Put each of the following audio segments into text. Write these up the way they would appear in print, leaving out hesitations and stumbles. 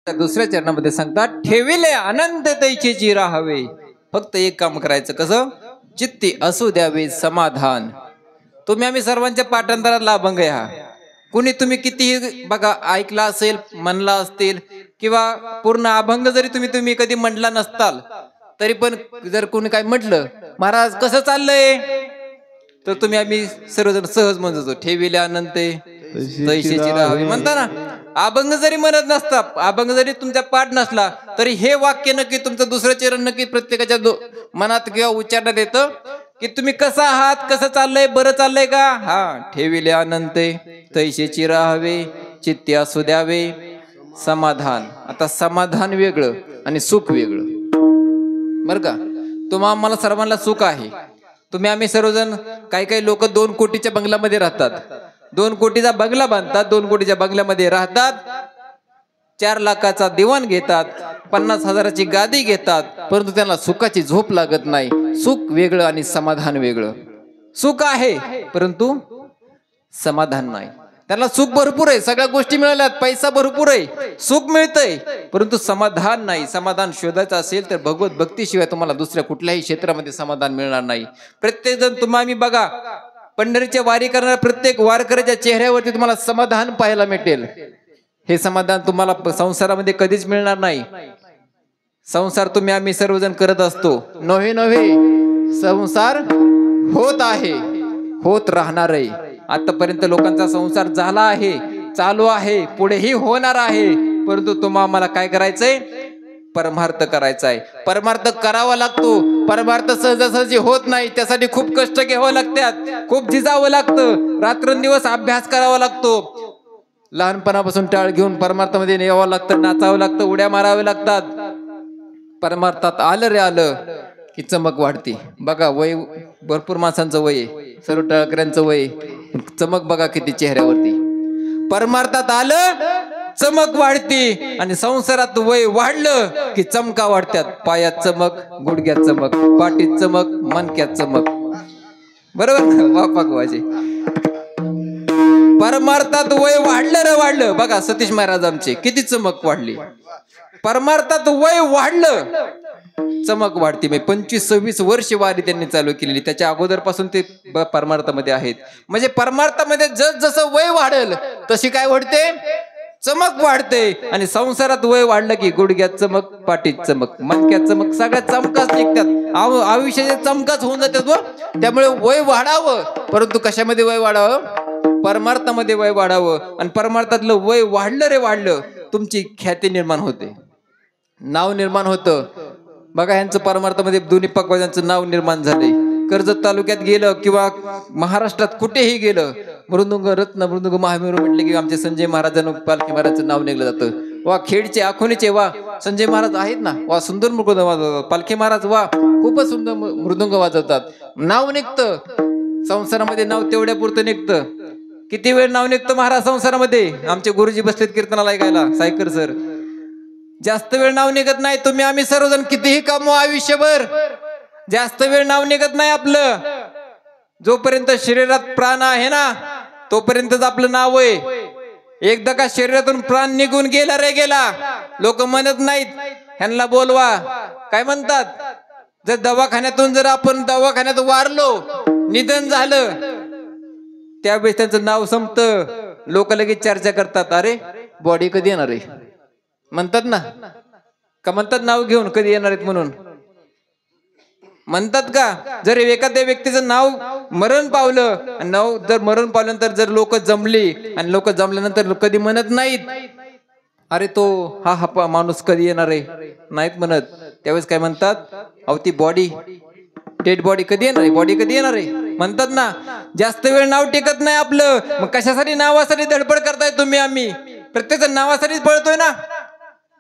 दुसऱ्या चरणामध्ये सांगतात, ठेविले अनंत तैचेची राहावे. फक्त एक काम करायचं, कसं? चित्ती असू द्यावे समाधान. तुम्ही आम्ही सर्वांच्या पाठांतरातला अभंग आहे हा. कुणी तुम्ही कितीही बघा ऐकला असेल, म्हणला असतील, किंवा पूर्ण अभंग जरी तुम्ही कधी म्हणला नसताल, तरी पण जर कोणी काय म्हटलं, महाराज कसं चाललंय, तर तुम्ही आम्ही सर्वजण सहज म्हणतो, ठेविले अनंत तैसेची राहावी म्हणता ना. अभंग जरी म्हणत नसता, अभंग जरी तुमच्या पाठ नसला, तरी हे वाक्य नक्की तुमचं दुसरं चरण नक्की प्रत्येकाच्या मनात किंवा उच्चारण्यात येतं की तुम्ही कसा आहात, कसं चाललंय, बरं चाललंय का? हा, ठेविले अनंत तैसेची राहावे, चित्ती असू द्यावे समाधान. आता समाधान वेगळं आणि सुख वेगळं, बर का? आम्हाला सर्वांना सुख आहे. तुम्ही आम्ही सर्वजण, काही लोक 2 कोटीच्या बंगल्यामध्ये राहतात, 2 कोटीचा बंगला बांधतात, 2 कोटीच्या बंगल्यामध्ये राहतात, 4 लाखाचा दिवाण घेतात, 50,000ची गादी घेतात, परंतु त्यांना सुखाची झोप लागत नाही. सुख वेगळं आणि समाधान वेगळं. सुख आहे परंतु समाधान नाही. त्यांना सुख भरपूर आहे, सगळ्या गोष्टी मिळाल्यात, पैसा भरपूर आहे, सुख मिळतंय, परंतु समाधान नाही. समाधान शोधायचं असेल तर भगवत भक्तीशिवाय तुम्हाला दुसऱ्या कुठल्याही क्षेत्रामध्ये समाधान मिळणार नाही. प्रत्येक जण तुम्ही बघा, पंढरीच्या वारी करणाऱ्या प्रत्येक वारकऱ्याच्या चेहऱ्यावरती तुम्हाला समाधान पाहायला मिळेल. हे समाधान तुम्हाला संसारामध्ये कधीच मिळणार नाही. संसार तुम्ही आम्ही सर्वजण करत असतो, नव्हे संसार होत आहे, होत राहणार आहे. आतापर्यंत लोकांचा संसार झाला आहे, चालू आहे, पुढेही होणार आहे, परंतु आम्हाला काय करायचंय? परमार्थ करायचा आहे. परमार्थ करावा लागतो. परमार्थ सहजासहजी होत नाही, त्यासाठी खूप कष्ट घ्यावं लागतात, खूप झिजावं लागतं, रात्रंदिवस अभ्यास करावा लागतो. लहानपणापासून टाळ घेऊन परमार्थामध्ये यावं लागतं, नाचावं लागतं, उड्या माराव्या लागतात. परमार्थात आलं रे आलं की चमक वाढते. बघा, वय भरपूर माणसांचं वय, सर्व टाळकऱ्यांचं वय, चमक बघा किती चेहऱ्यावरती. परमार्थात आलं चमक वाढती, आणि संसारात वय वाढलं की चमका वाढत्यात. पायात चमक, गुडघ्यात चमक, पाठीत चमक, मनक्यात चमक. बरोबर वापा वाजे. परमार्थात वय वाढलं रे वाढलं. बघा सतीश महाराज आमचे किती चमक वाढली. परमार्थात वय वाढलं, चमक वाढती. 25-26 वर्ष वारी त्यांनी चालू केलेली, त्याच्या अगोदरपासून ते परमार्थामध्ये आहेत. म्हणजे परमार्थामध्ये जसं वय वाढेल तशी काय वाढते? चमक वाढते. आणि संसारात वय वाढलं की गुडघ्यात चमक, पाठीत चमक, मनक्यात चमक, सगळ्या चमकाच निघतात. आयुष्याचे चमकाच होऊन जातात. त्यामुळे वय वाढावं, परंतु कशामध्ये वय वाढावं? परमार्थामध्ये वय वाढावं. आणि परमार्थातलं वय वाढलं रे वाढलं, तुमची ख्याती निर्माण होते, नाव निर्माण होतं. बघा, यांचं परमार्थामध्ये दोन्ही पकवाजांचं नाव निर्माण झाले. कर्जत तालुक्यात गेलं किंवा महाराष्ट्रात कुठेही गेलं, मृदुंग रत्न, मृदुंग महामेरू म्हटले की आमचे संजय महाराजांना, पालखी महाराजांचं नाव निघलं जातं. वा खेडचे, आखुनीचे, वा संजय महाराज आहेत ना, वा सुंदर मृदुंग वाजवतात. पालखी महाराज, वा खूपच सुंदर मृदुंग वाजवतात. नाव निघतं संसारामध्ये, नाव तेवढ्या पुरतं निघतं. किती वेळ नाव निघतं महाराज संसारामध्ये? आमचे गुरुजी बसलेत कीर्तनाला ऐकायला, सायकर सर. जास्त वेळ नाव निघत नाही. तुम्ही आम्ही सर्वजण कितीही कमवा आयुष्यभर, जास्त वेळ नाव निघत नाही आपलं. जोपर्यंत शरीरात प्राण आहे ना, तोपर्यंतच आपलं नाव आहे. एकदा का शरीरातून प्राण निघून गेला रे गेला, लोक म्हणत नाहीत ह्यांना बोलवा, काय म्हणतात? जर दवाखान्यातून जर आपण दवाखान्यात वारलो, निधन झालं, त्यावेळेस त्यांचं नाव संपतं. लोक लगेच चर्चा करतात, अरे बॉडी कधी येणार आहे म्हणतात ना, का म्हणतात नाव घेऊन कधी येणार आहेत म्हणून म्हणतात का? जर एखाद्या व्यक्तीचं नाव मरण पावलं, नाव जर मरण पावल्यानंतर जर लोक जमली, आणि लोक जमल्यानंतर कधी म्हणत नाहीत अरे तो हा माणूस कधी येणार आहे, नाहीत म्हणत. त्यावेळेस काय म्हणतात? अहो ती बॉडी, डेड बॉडी कधी येणार आहे, बॉडी कधी येणार आहे म्हणतात ना. जास्त वेळ नाव टिकत नाही आपलं. मग कशासाठी नावासाठी धडपड करताय तुम्ही आम्ही? प्रत्येक जण नावासाठीच पळतोय ना.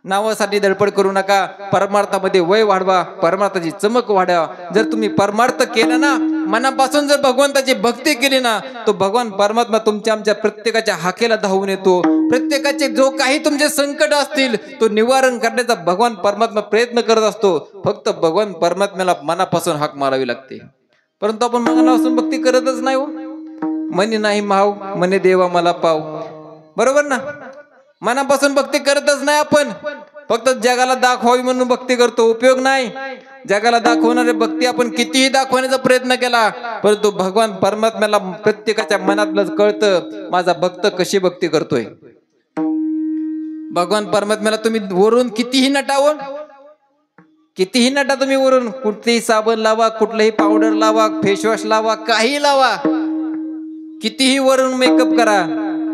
नावासाठी धडपड करू नका. परमार्थामध्ये वय वाढवा, परमार्थाची चमक वाढवा. जर तुम्ही परमार्थ केला ना, मनापासून जर भगवंताची भक्ती केली ना, तो भगवान परमात्मा तुमच्या आमच्या प्रत्येकाच्या हाकेला धावून येतो. प्रत्येकाचे जो काही तुमचे संकट असतील तो निवारण करण्याचा भगवान परमात्मा प्रयत्न करत असतो. फक्त भगवान परमात्म्याला मनापासून हाक मारावी लागते. परंतु आपण मनापासून भक्ती करतच नाही हो. मनी नाही माव, मने देवा मला पाव. बरोबर ना? मनापासून भक्ती करतच नाही आपण, फक्त जगाला दाखवावी म्हणून भक्ती करतो, उपयोग नाही. जगाला दाखवणारी भक्ती आपण कितीही दाखवण्याचा प्रयत्न केला, परंतु भगवान परमात्म्याला प्रत्येकाच्या मनातलं कळतं माझा भक्त कशी भक्ती करतोय. भगवान परमात्म्याला तुम्ही वरून कितीही नटावं, कितीही नटा तुम्ही वरून, कुठलीही साबण लावा, कुठलंही पावडर लावा, फेसवॉश लावा, काही लावा, कितीही वरून मेकअप करा,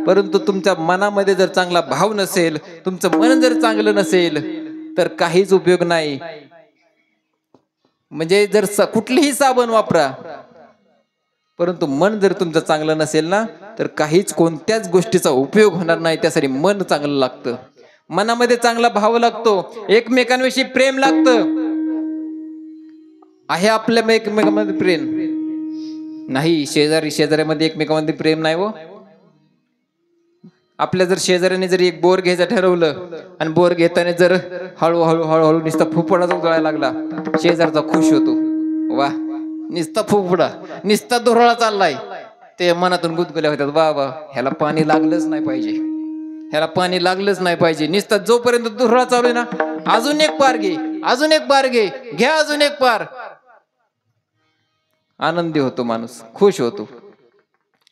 परंतु तुमच्या मनामध्ये जर चांगला भाव नसेल, तुमचं मन जर चांगलं नसेल तर काहीच उपयोग नाही. म्हणजे जर कुठलीही साबण वापरा, परंतु मन जर तुमचं चांगलं नसेल ना तर काहीच कोणत्याच गोष्टीचा उपयोग होणार नाही. त्यासाठी मन चांगलं लागतं, मनामध्ये चांगला भाव लागतो, एकमेकांविषयी प्रेम लागतं. आहे आपल्या एकमेकांमध्ये प्रेम नाही, शेजाऱ्यामध्ये एकमेकांमध्ये प्रेम नाही. व आपल्या जर शेजाऱ्याने जर एक बोर घ्यायचं ठरवलं आणि बोर घेताना जर हळूहळू हळूहळू नुसता फुफडा जो गळायला लागला, शेजारचा खुश होतो, वा नुसता फुफडा, नुसता दोरळा चाललाय, ते मनातून गुदगुल्या होतात, वा वा ह्याला पाणी लागलंच नाही पाहिजे, ह्याला पाणी लागलंच नाही पाहिजे. नुसता जोपर्यंत दोरळा चालू आहे ना, अजून एक पार घे, अजून एक पार घ्या, अजून एक पार. आनंदी होतो माणूस, खुश होतो.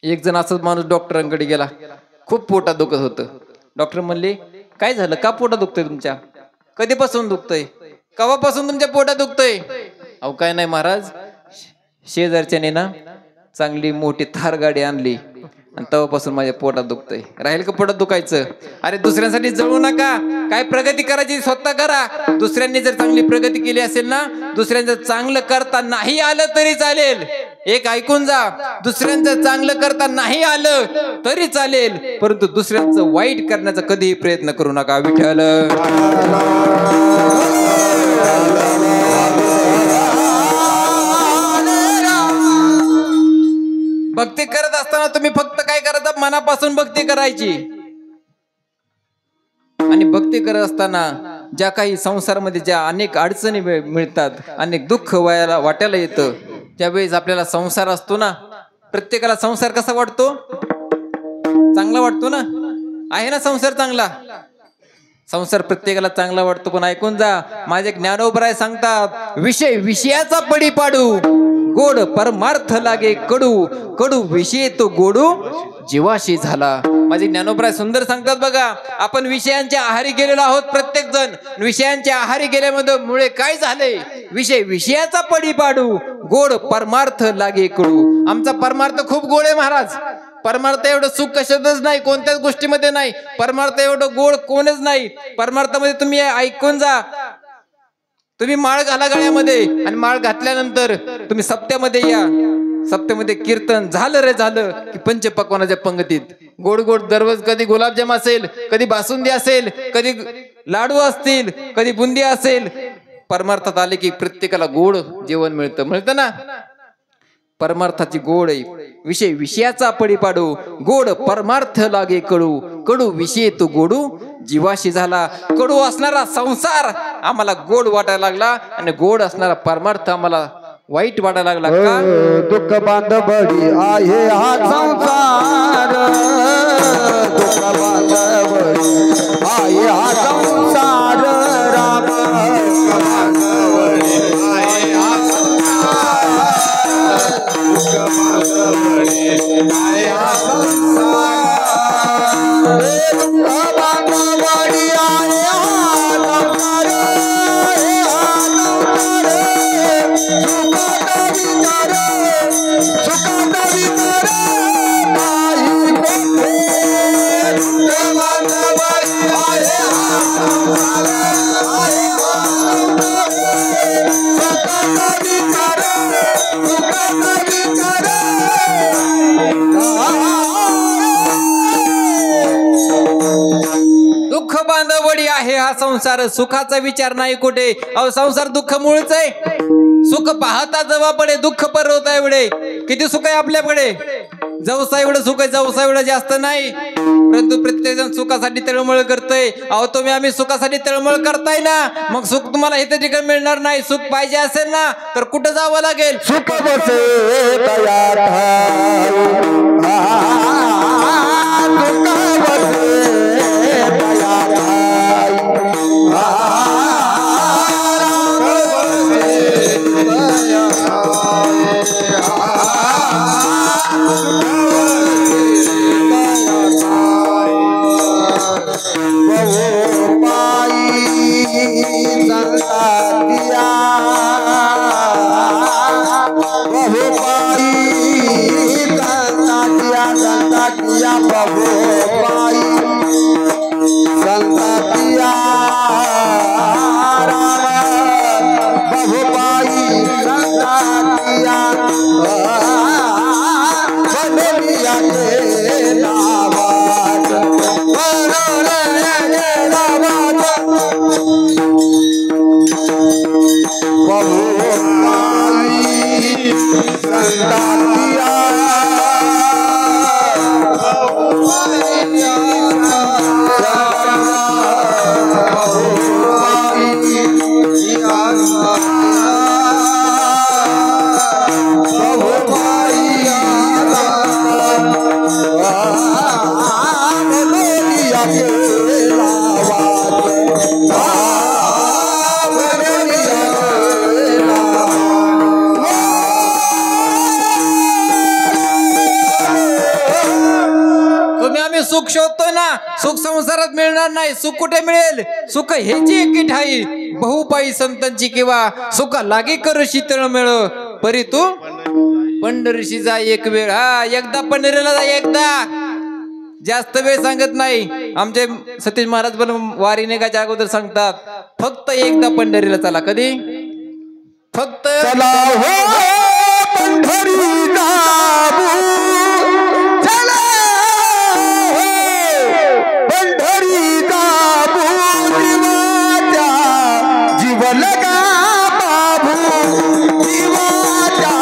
एक जण असंच माणूस डॉक्टरांकडे गेला, खूप पोटात दुखत होतं. डॉक्टर म्हणले काय झालं, का पोटात दुखतंय तुमच्या, कधीपासून दुखतंय, कवापासून तुमच्या पोटात दुखतंय. अहो काय नाही महाराज, शेजारच्याने ना चांगली मोठी थार गाडी आणली आणि तेव्हापासून माझ्या पोटात दुखतंय. राहील का पोटात दुखायचं. अरे दुसऱ्यांसाठी जळू नका, काय प्रगती करायची स्वतः करा. दुसऱ्यांनी जर चांगली प्रगती केली असेल ना, दुसऱ्यांचं चांगलं करता नाही आलं तरी चालेल, एक ऐकून जा, दुसऱ्यांचं चांगलं करता नाही आलं तरी चालेल, परंतु दुसऱ्यांचं वाईट करण्याचा कधीही प्रयत्न करू नका. विठ्ठल भक्ती करत असताना तुम्ही फक्त काय करायचं, मनापासून भक्ती करायची. आणि भक्ती करत असताना ज्या काही संसारामध्ये ज्या अनेक अडचणी मिळतात, अनेक दुःख वाट्याला येतं, त्यावेळेस आपल्याला संसार असतो ना, प्रत्येकाला संसार कसा वाटतो, चांगला वाटतो ना, आहे ना संसार चांगला, संसार प्रत्येकाला चांगला वाटतो. पण ऐकून जा, माझे ज्ञानोबराय सांगतात, विषय विषयाचा पडी पाडू, गोड परमार्थ लागे कडू, कडू विषय तो गोडू जीवाशी झाला. माझे ज्ञानोबराय सुंदर सांगतात बघा, आपण विषयांच्या आहारी गेलेलो आहोत प्रत्येक जण. विषयांच्या आहारी गेल्यामध्ये मुळे काय झाले, विषय विषयाचा पडी पाडू, गोड परमार्थ लागे कडू. आमचा परमार्थ खूप गोड आहे महाराज, परमार्थ एवढं सुख कशातच नाही, कोणत्याच गोष्टीमध्ये नाही. परमार्थ एवढं गोड कोणच नाही. परमार्थामध्ये तुम्ही ऐकून जा, तुम्ही माळ घाला गळ्यामध्ये आणि माळ घातल्यानंतर तुम्ही सप्त्यामध्ये या, सप्त्यामध्ये कीर्तन झालं रे झालं की पंचपक्वानाच्या पंगतीत गोड गोड दररोज, कधी गुलाबजाम असेल, कधी बासुंदी असेल, कधी लाडू असतील, कधी बुंदी असेल. परमार्थात आले की प्रत्येकाला गोड जेवण मिळतं ना. परमार्थाची गोड आहे, विषय विषयाचा पडी पाडू, गोड परमार्थ लागे कडू, कडू विषय तो गोडू जीवाशी झाला. कडू असणारा संसार आम्हाला गोड वाटायला लागला आणि गोड असणारा परमार्थ आम्हाला वाईट वाटायला लागला. का दुःख बांधवडी आहे हा संसार, दुःख बांधवडी आहे हा संसार, राम बांधवडी आहे हा संसार, दुःख बांधवडी आहे हा संसार, दुःख बांधवडी आहे हा संसार, दुःख बांधवडी आहे हा संसार, सुखाचा विचार नाही कुठे. अहो संसार दुःख मूळच आहे. सुख पाहता जवळ पडे, दुःख परवता एवढे. किती सुख आहे आपल्याकडे, जवसा एवढं सुख आहे, जवसा एवढं जास्त नाही. परंतु प्रत्येक जण सुखासाठी तळमळ करतोय. अहो तुम्ही आम्ही सुखासाठी तळमळ करताय ना, मग सुख तुम्हाला इथे ठिकाणी मिळणार नाही. सुख पाहिजे असेल ना तर कुठं जावं लागेल. सुख बसे तयार दुःख बसे सुख शोधतोय ना, सुख संसारात मिळणार नाही. सुख कुठे मिळेल? सुख हेची एकी ठाई बहुपाई संतांची किंवा सुख लागे कर शीतळ मिळ. परी तू पंढरीशी जा एक वेळ. हा, एकदा पंढरीला जा, एकदा. जास्त वेळ सांगत नाही. आमचे सतीश महाराज पण वारी निघायच्या अगोदर सांगतात, फक्त एकदा पंढरीला चला. कधी? फक्त चला हो पंढरी जाऊ, चला हो पंढरी जाऊ, जीवाच्या जीव लगा बाबू, जीवाच्या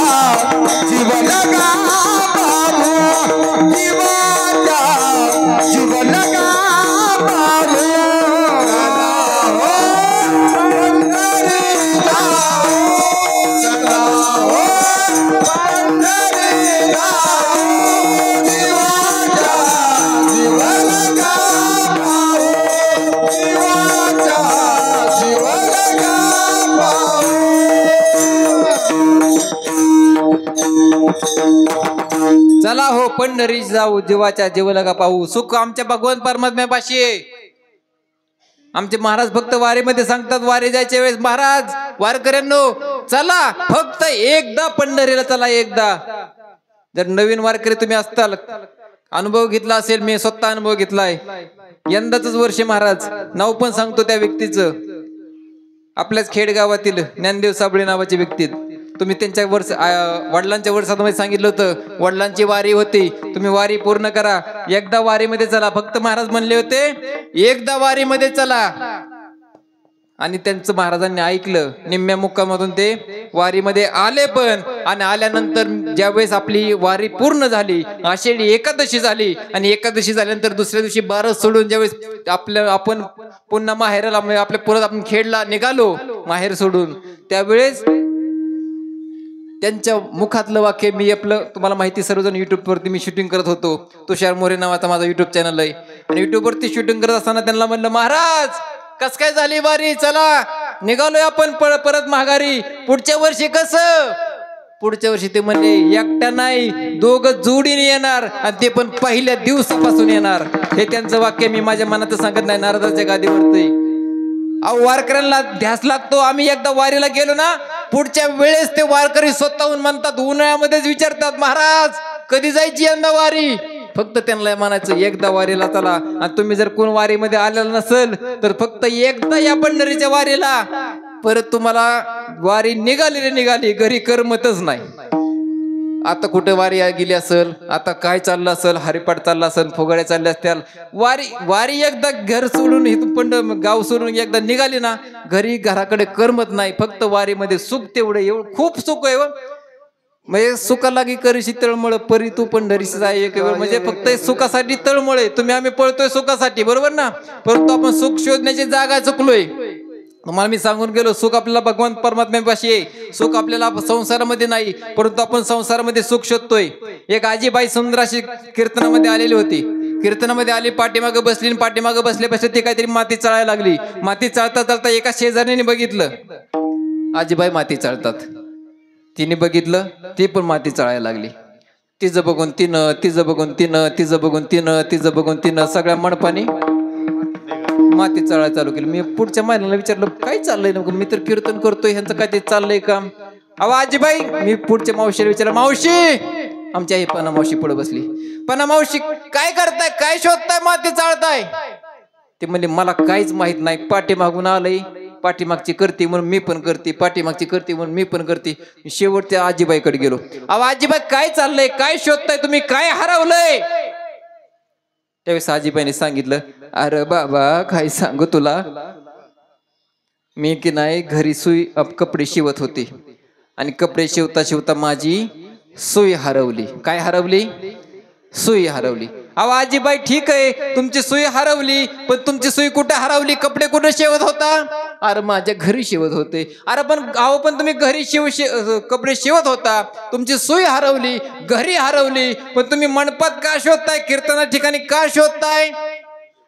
जीव लगा बाबू, जीवाच्या जीव लगा बाबू. चला हो पंढरी जाऊ, जीवाच्या जीव लगा बाबू, जीवाच्या जीव लगा बाबू. चला हो पंढरी जाऊ, जीवाच्या जीव लगा पाहू. सुख आमच्या भगवान परमात्म्यापाशी आहे. आमचे महाराज फक्त वारीमध्ये सांगतात, वारी जायच्या वेळेस, महाराज वारकऱ्यांनो चला फक्त एकदा पंढरीला चला, एकदा. जर नवीन वारकरी तुम्ही असताल, अनुभव घेतला असेल, मी स्वतः अनुभव घेतलाय. यंदाच वर्ष महाराज, नाव पण सांगतो त्या व्यक्तीचं, आपल्याच खेडगावातील ज्ञानदेव साबळे नावाच्या व्यक्ती. तुम्ही त्यांच्या वडिलांच्या वर्षामध्ये सांगितलं होतं, वडिलांची वारी होती, तुम्ही वारी पूर्ण करा, एकदा वारीमध्ये चला. फक्त महाराज म्हणले होते एकदा वारीमध्ये चला. आणि त्यांचं महाराजांनी ऐकलं. निम्म्या मुक्कामातून ते वारीमध्ये आले पण. आणि आल्यानंतर ज्यावेळेस आपली वारी पूर्ण झाली, आषाढी एकादशी झाली, आणि एकादशी झाल्यानंतर दुसऱ्या दिवशी बारस सोडून ज्यावेळेस आपण पुन्हा माहेरला, आपल्या परत आपण खेडला निघालो माहेर सोडून, त्यावेळेस त्यांच्या मुखातलं वाक्य मी आपलं, तुम्हाला माहिती सर्वजण युट्यूब वरती मी शूटिंग करत होतो. तुषार मोरे नावाचा माझा युट्यूब चॅनल आहे. आणि युट्यूब वरती शूटिंग करत असताना त्यांना म्हणलं, महाराज कस काय झाली वारी, चला निघालोय आपण परत माघारी, पुढच्या वर्षी कसं? पुढच्या वर्षी ते म्हणले, एकटा नाही, दोघं जोडीने येणार, आणि ते पण पहिल्या दिवसापासून येणार. हे त्यांचं वाक्य मी माझ्या मनात सांगत नाही, नारदाच्या गादीवरती. अहो, वारकऱ्यांना ध्यास लागतो. आम्ही एकदा वारीला गेलो ना, पुढच्या वेळेस ते वारकरी स्वतःहून म्हणतात, उन्हाळ्यामध्येच विचारतात, महाराज कधी जायची यंदा वारी? फक्त त्यांना म्हणायचं एकदा वारीला चला. आणि तुम्ही जर कोण वारीमध्ये आलेला नसेल तर फक्त एकदा या पंढरीच्या वारीला, परत तुम्हाला वारी निघाली रे निघाली, घरी करमतच नाही. आता कुठे वारी गेली असेल, आता काय चाललं असेल, हरिपाठ चालला असेल, फुगड्या चालल्या असत्याल, वारी एकदा घर सोडून, इथून गाव सोडून एकदा निघाली ना, घराकडे करमत नाही. फक्त वारीमध्ये सुख तेवढं, खूप सुख आहे. म्हणजे सुखालागी करीशी तळमळ, परी तू पंढरीशी जाय एक वेळ. म्हणजे फक्त सुखासाठी तळमळ आहे. आम्ही पळतोय सुखासाठी, बरोबर ना, परंतु आपण सुख शोधण्याची जागा चुकलोय. तुम्हाला मी सांगून गेलो, सुख आपल्याला भगवान परमात्म्यापाशी आहे. सुख आपल्याला संसारामध्ये नाही, परंतु आपण संसारामध्ये सुख शोधतोय. एक आजीबाई सुंदराशी कीर्तनामध्ये आलेली होती. कीर्तनामध्ये आली, पाठीमागे बसली, पाठीमागे बसल्यापासून ती काहीतरी माती चाळायला लागली. माती चाळता चालता एका शेजाऱ्याने बघितलं, आजीबाई माती चाळतात. तिने बघितलं, ती पण माती चाळायला लागली. तिचं बघून तिनं, तिचं बघून तिनं, तिचं बघून तिनं, तिचं बघून तिनं, सगळ्या मनपाणी माती चाळायला चालू केली. मी पुढच्या महिन्याला विचारलं, काय चाललंय नको? मी तर कीर्तन करतोय, ह्यांचं काय ते चाललंय का? अहो आजीबाई, मी पुढच्या मावशीला विचारलं, मावशी, आमची आई पणा मावशी पुढे बसली, पणा मावशी काय करताय, काय शोधताय, माती चाळताय? ते म्हणले, मला काहीच माहित नाही, पाठीमागून आलंय, पाठीमागची करते म्हणून मी पण करते, पाठीमागची करते म्हणून मी पण करते. शेवटच्या आजीबाईकडे गेलो. अहो आजीबाई, काय चाललंय, काय शोधताय तुम्ही, काय हरवलंय? त्यावेळेस आजीबाईने सांगितलं, अरे बाबा काय सांगू तुला, मी की नाही घरी सुई कपडे शिवत होते, आणि कपडे शिवता शिवता माझी सुई हरवली. काय हरवली? सुई हरवली. अहो आजीबाई, ठीक आहे तुमची सुई हरवली, पण तुमची सुई कुठे हरवली? कपडे कुठे शिवत होता? अरे माझ्या घरी शिवत होते. अरे पण तुम्ही घरी कपडे शिवत होता, तुमची सुई हरवली, घरी हरवली, पण तुम्ही मंडपात का शोधताय, कीर्तना ठिकाणी का शोधताय?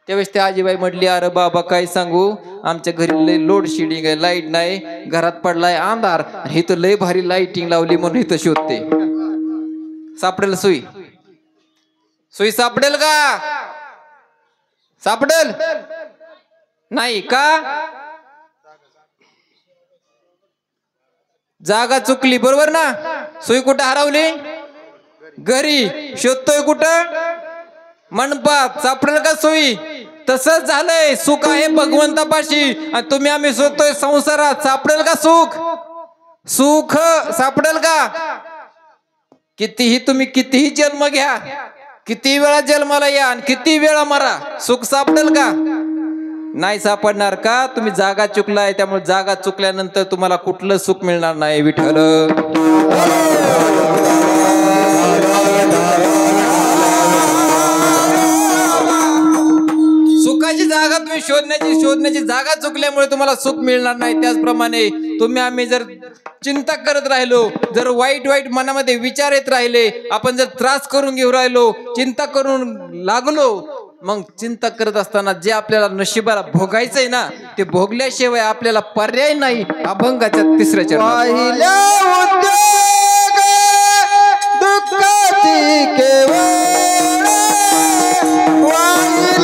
त्यावेळेस त्या आजीबाई म्हटली, अरे बाबा काय सांगू, आमच्या घरी लय लोड शेडिंग आहे, लाईट नाही, घरात पडलाय अंधार, हे तर लय भारी लाईटिंग लावली म्हणून इथं शोधते. सापडेल सुई? सुई सापडेल का? सापडल नाही का? जागा चुकली, बरोबर ना? सुई कुठं हरवली? घरी. शोधतोय कुठं? मंडपात. सापडेल का सुई? तसंच झालंय, सुख आहे भगवंतापाशी आणि तुम्ही आम्ही शोधतोय संसारात. सापडेल का सुख? सुख सापडेल का? कितीही तुम्ही कितीही जन्म घ्या, किती वेळा जन्माला या आणि किती वेळा मरा, सुख सापडेल का? नाही सापडणार. का? तुम्ही जागा चुकलाय. त्यामुळे जागा चुकल्यानंतर तुम्हाला कुठलं सुख मिळणार नाही. विठ्ठल. सुखाची जागा तुम्ही शोधण्याची जागा चुकल्यामुळे तुम्हाला सुख मिळणार नाही. त्याचप्रमाणे तुम्ही आम्ही जर चिंता करत राहिलो, जर वाईट मनामध्ये विचार येत राहिले, आपण जर त्रास करून घेऊ राहिलो, चिंता करून लागलो, मग चिंता करत असताना जे आपल्याला नशिबाला भोगायचंय ना, ते भोगल्याशिवाय आपल्याला पर्याय नाही. अभंगाच्या 3ऱ्या चरणात दुःखाची केवळ वाहिल्या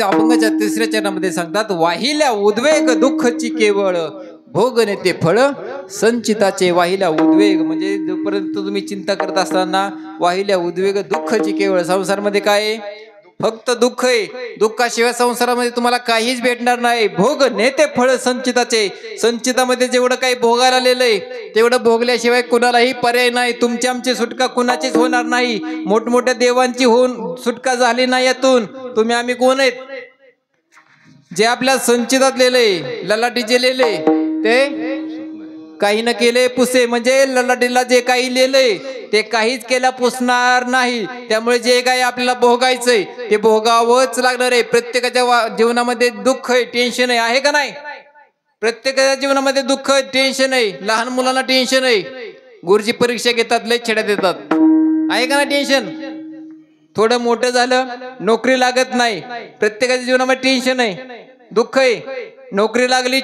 अभंगाच्या 3ऱ्या चरणामध्ये सांगतात, वाहिल्या उद्वेग दुःखची केवळ भोग नेते फळ संचिताचे. वाहिल्या उद्वेग म्हणजे जोपर्यंत तुम्ही चिंता करत असताना वाहिल्या उद्वेग दुःखची केवळ. संसारामध्ये काय? फक्त दुःख आहे. दुःखाशिवाय संसारामध्ये तुम्हाला काहीच भेटणार नाही. भोग नेते फळ संचिताचे. संचितामध्ये जेवढं काही भोगायला आलेलंय तेवढं भोगल्याशिवाय कुणालाही पर्याय नाही. तुमची आमची सुटका कुणाचीच होणार नाही. मोठमोठ्या देवांची होऊन सुटका झाली नाही यातून. तुम्ही आम्ही कोण आहेत? जे आपल्या संचितात लिहिलंय, ललाटीचे लिहिले ते काही न केले पुसे. म्हणजे ललाटीला जे काही लिहिलंय ते काहीच केला पुसणार नाही. त्यामुळे जे काही आपल्याला भोगायचंय ते भोगावंच लागणार आहे. प्रत्येकाच्या जीवनामध्ये दुःख आहे, टेन्शन आहे का नाही? प्रत्येकाच्या जीवनामध्ये दुःख, टेन्शन आहे. लहान मुलांना टेन्शन आहे. गुरुजी परीक्षा घेतात, लय छेड्या देतात, आहे का नाही टेन्शन? थोडं मोठं झालं, नोकरी लागत नाही. प्रत्येकाच्या जीवनामध्ये टेन्शन आहे, दुःख आहे. नोकरी लागली,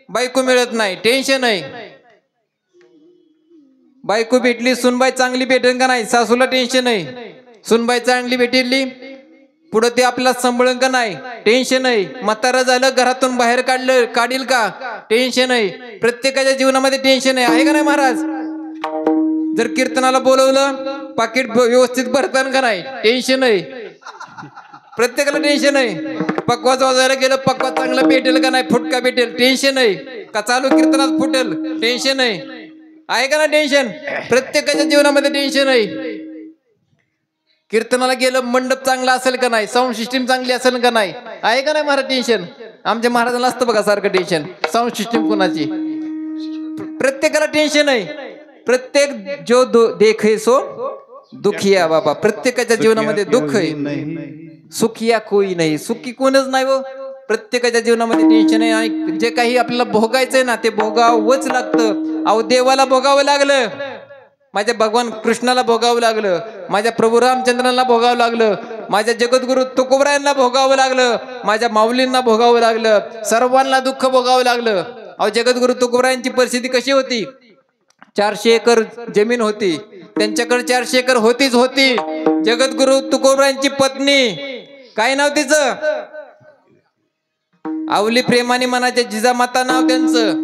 बायको मिळत नाही, टेन्शन आहे. बायको भेटली, सुनबाई चांगली भेटेल का नाही, सासूला टेन्शन आहे. सुनबाई चांगली भेटली, पुढे ते आपल्याला सांभाळून का नाही, टेन्शन आहे. म्हातारा झालं, घरातून बाहेर काढील का, टेन्शन आहे. प्रत्येकाच्या जीवनामध्ये टेन्शन आहे का नाही महाराज? जर कीर्तनाला बोलवलं, पाकिट व्यवस्थित भरताना का नाही, टेन्शन आहे. प्रत्येकाला टेन्शन आहे. पक्वाच वाजायला गेलं, पक्वा चांगला भेटेल का नाही, फुटका भेटेल, टेन्शन आहे. का चालू कीर्तनात फुटेल टेन्शन आहे का ना टेन्शन? प्रत्येकाच्या जीवनामध्ये टेन्शन आहे. कीर्तनाला गेलं मंडप चांगला असेल का नाही, साऊंड सिस्टीम चांगली असेल का नाही, आहे का नाही महाराज टेन्शन? आमच्या महाराजांना असतं बघा सारखं टेन्शन, साऊंड सिस्टीम कोणाची. प्रत्येकाला टेन्शन आहे. प्रत्येक जो देखे सो दुखिया बाबा. प्रत्येकाच्या जीवनामध्ये दुःख आहे. सुखिया कोई नाही, सुखी कोणच नाही व. प्रत्येकाच्या जीवनामध्ये टेन्शन आहे. आणि जे काही आपल्याला भोगायचंय ना ते भोगावंच लागतं. अहो देवाला भोगावं लागलं, माझ्या भगवान कृष्णाला भोगावं लागलं, माझ्या प्रभू रामचंद्रांना भोगावं लागलं, माझ्या जगद्गुरु तुकोबरायांना भोगावं लागलं, माझ्या माऊलींना भोगावं लागलं, सर्वांना दुःख भोगावं लागलं. अहो जगद्गुरु तुकोबरायांची परिस्थिती कशी होती? 400 एकर जमीन होती, त्यांच्याकडे 400 एकर होतीच होती. जगद्गुरु तुकोबरायांची पत्नी, काय नाव तिचं? आवली प्रेमाने म्हणायचे जिजामाता नाव त्यांचं,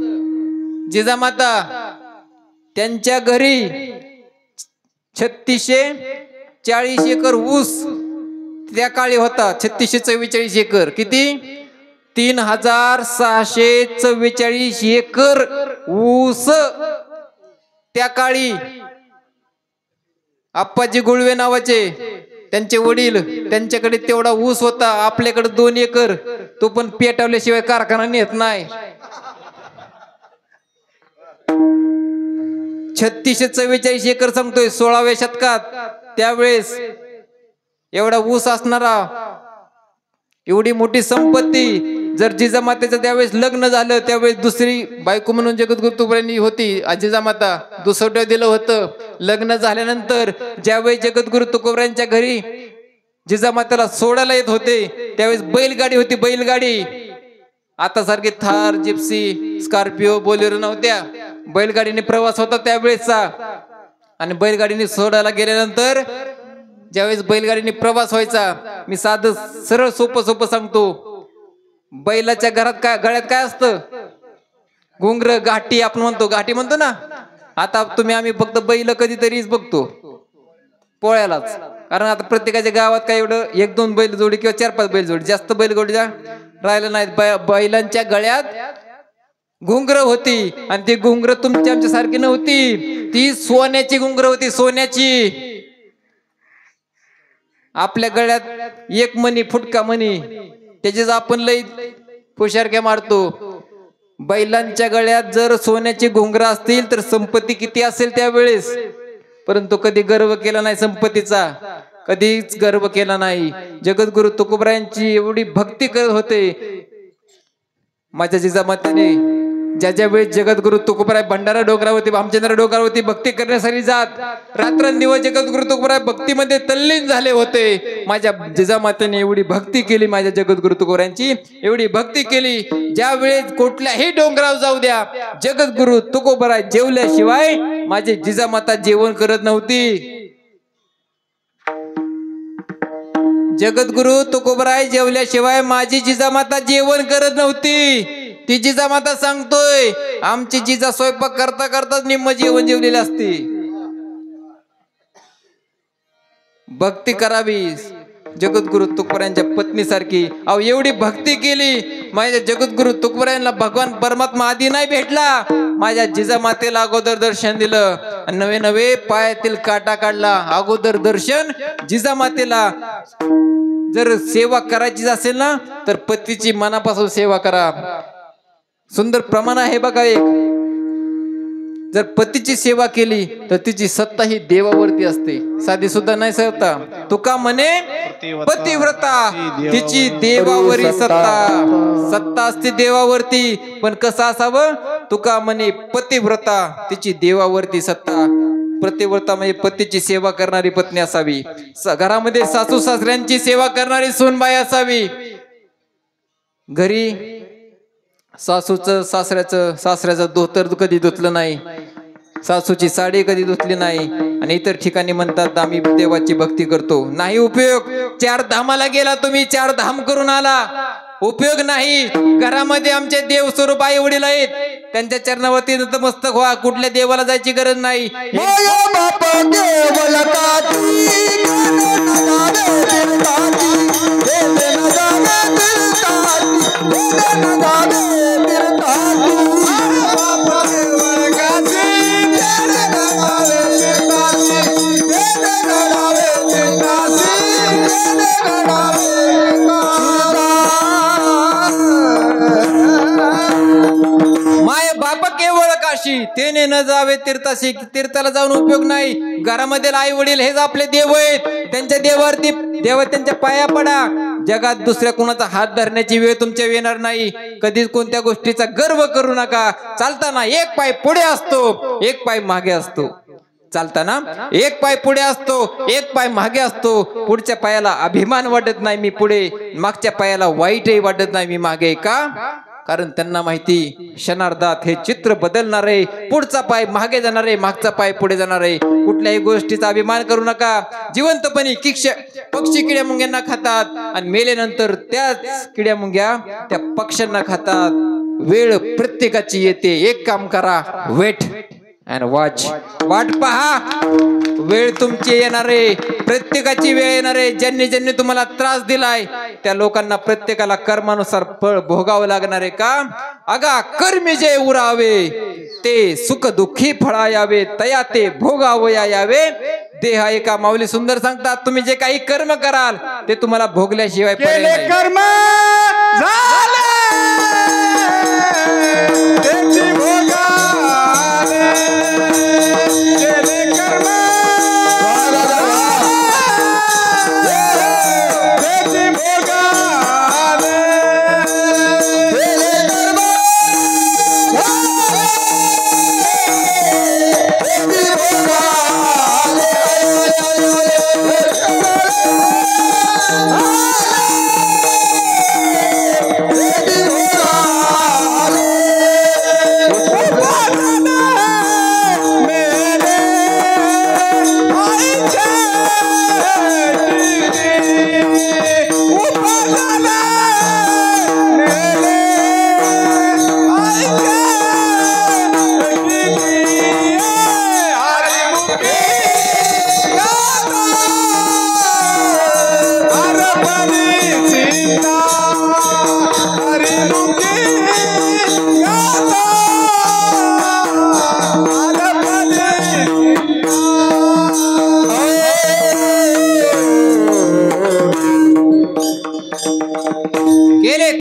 जिजामाता. त्यांच्या घरी 3640 एकर ऊस त्या काळी होता. 3644 एकर. किती? 3644 एकर ऊस त्या काळी. आप्पाजी गुळवे नावाचे त्यांचे वडील, त्यांच्याकडे तेवढा ऊस होता. आपल्याकडे 2 एकर, तो पण पेटवल्याशिवाय कारखाना नेत नाही. 3644 एकर सांगतोय 16व्या शतकात. त्यावेळेस एवढा ऊस असणारा, एवढी मोठी संपत्ती. जर जिजामातेचं त्यावेळेस लग्न झालं, त्यावेळेस दुसरी बायको म्हणून जगद्गुरु तुकोबरायांनी होती जिजामाता, दुसरं दिलं होतं. लग्न झाल्यानंतर ज्यावेळेस जगद्गुरु तुकोबरायांच्या घरी जिजामातेला सोडायला येत होते, त्यावेळेस बैलगाडी होती. बैलगाडी आता सारखी थार, जिप्सी, स्कॉर्पिओ, बोलेरो नव्हत्या. बैलगाडीने प्रवास होता त्यावेळेसचा. आणि बैलगाडीने सोडायला गेल्यानंतर ज्यावेळेस बैलगाडीने प्रवास व्हायचा, मी साधं सरळ सोपं सांगतो. बैलाच्या घरात काय, गळ्यात काय असतं? घुंगर, गाठी आपण म्हणतो, गाठी म्हणतो ना. आता आम्ही फक्त बैल कधीतरीच बघतो पोळ्यालाच. कारण आता प्रत्येकाच्या गावात काय एवढं 1-2 बैल जोडी किंवा 4-5 बैल जोडी, जास्त बैल जोडी राहिलं नाहीत. बैलांच्या गळ्यात घुंगर होती. आणि ती घुंगर तुमच्या आमच्या सारखी नव्हती, ती सोन्याची घुंगर होती, सोन्याची. आपल्या गळ्यात एक मणी, फुटका मणी, त्याचीच आपण लई फुशारक्या मारतो. बैलांच्या गळ्यात जर सोन्याची घुंगर असतील तर संपत्ती किती असेल त्यावेळेस. परंतु कधी गर्व केला नाही संपत्तीचा, कधीच गर्व केला नाही. जगद्गुरु तुकोबरायांची एवढी भक्ती करत होते. माझ्या जिजामातेने ज्या वेळेस जगद्गुरु तुकोबराय भंडारा डोंगरावरती, भामचंद्र डोंगरावरती भक्ती करण्यासाठी जात, रात्रंदिवस जगद्गुरु तुकोबराय भक्तीमध्ये तल्लीन झाले होते. माझ्या जिजामातेने एवढी भक्ती केली, माझ्या जगद्गुरु तुकोबरायांची एवढी भक्ती केली. ज्या वेळेस कुठल्याही डोंगरावर जाऊ द्या, जगद्गुरु तुकोबराय जेवल्याशिवाय माझी जिजामाता जेवण करत नव्हती. जगद्गुरु तुकोबराय जेवल्याशिवाय माझी जिजामाता जेवण करत नव्हती. ती जिजामाता सांगतोय, आमची जिजा स्वयंपाक करता करताच निम्म जेवण जेवलेली असते. भक्ती करावी जगद्गुरु तुकोबरायांच्या पत्नीसारखी. अहो एवढी भक्ती केली. माझ्या जगद्गुरु तुकोबरायांना भगवान परमात्मा आधी नाही भेटला, माझ्या जिजामातेला अगोदर दर्शन दिलं. नवे पायातील काटा काढला, अगोदर दर्शन जिजामातेला. जर सेवा करायची असेल ना तर पतीची मनापासून सेवा करा. सुंदर प्रमाण आहे बघा एक. जर पतीची सेवा केली तर तिची सत्ता ही देवावरती असते, साधी सुद्धा नाही सत्ता. तुका म्हणे पतिव्रता, तिची देवावरी सत्ता असते देवावरती. पण कसं असावं? तुका म्हणे पतिव्रता, तिची देवावरती सत्ता. पतिव्रता म्हणजे पतीची सेवा करणारी पत्नी असावी. घरामध्ये सासू सासऱ्यांची सेवा करणारी सूनबाई असावी. घरी सासऱ्याचं धोतर कधी धुतलं नाही, सासूची साडी कधी धुतली नाही. आणि इतर ठिकाणी म्हणतात आम्ही देवाची भक्ती करतो. नाही उपयोग. 4 धामाला गेला तुम्ही, 4 धाम करून आला, उपयोग नाही. घरामध्ये आमचे देव स्वरूप आई वडील आहेत, त्यांच्या चरणावरती नतमस्तक व्हा. कुठल्या देवाला जायची गरज नाही. तेने न जावे तीर्थाशी, तीर्थाला जाऊन उपयोग नाही. घरामध्ये आई वडील हेच आपले देव आहेत. त्यांच्या देवावरती त्यांच्या पाया पडा. जगात दुसऱ्या कोणाचा हात धरण्याची वेळ तुमच्या येणार नाही. कधीच कोणत्या गोष्टीचा गर्व करू नका. चालताना एक पाय पुढे असतो, एक पाय मागे असतो. चालताना एक पाय पुढे असतो, एक पाय मागे असतो. पुढच्या पायाला अभिमान वाटत नाही मी पुढे, मागच्या पायाला वाईटही वाटत नाही मी मागे. का? कारण त्यांना माहिती क्षणार्धात हे चित्र बदलणार आहे. पुढचा पाय मागे जाणार आहे, मागचा पाय पुढे जाणार आहे. कुठल्याही गोष्टीचा अभिमान करू नका. जिवंतपणी पक्षी किड्या मुंग्यांना खातात आणि मेल्यानंतर त्याच किड्या मुंग्या त्या पक्ष्यांना खातात. वेळ प्रत्येकाची येते. एक काम करा, वेट अँड वॉच. वाट पहा, वेळ तुमची येणार आहे. प्रत्येकाची वेळ येणार आहे. ज्यांनी तुम्हाला त्रास दिलाय त्या लोकांना प्रत्येकाला कर्मानुसार फळ भोगावं लागणार आहे. का? अगा कर्मी जे उरावे ते सुख दुःखी फळा यावे, तया ते भोगावया यावे. देह एका माऊली सुंदर सांगतात, तुम्ही जे काही कर्म कराल ते तुम्हाला भोगल्याशिवाय पर्याय नाही. कर्म झाले त्याची भोगाले, केले कर्म त्याची भोगाले, केले कर्म त्याची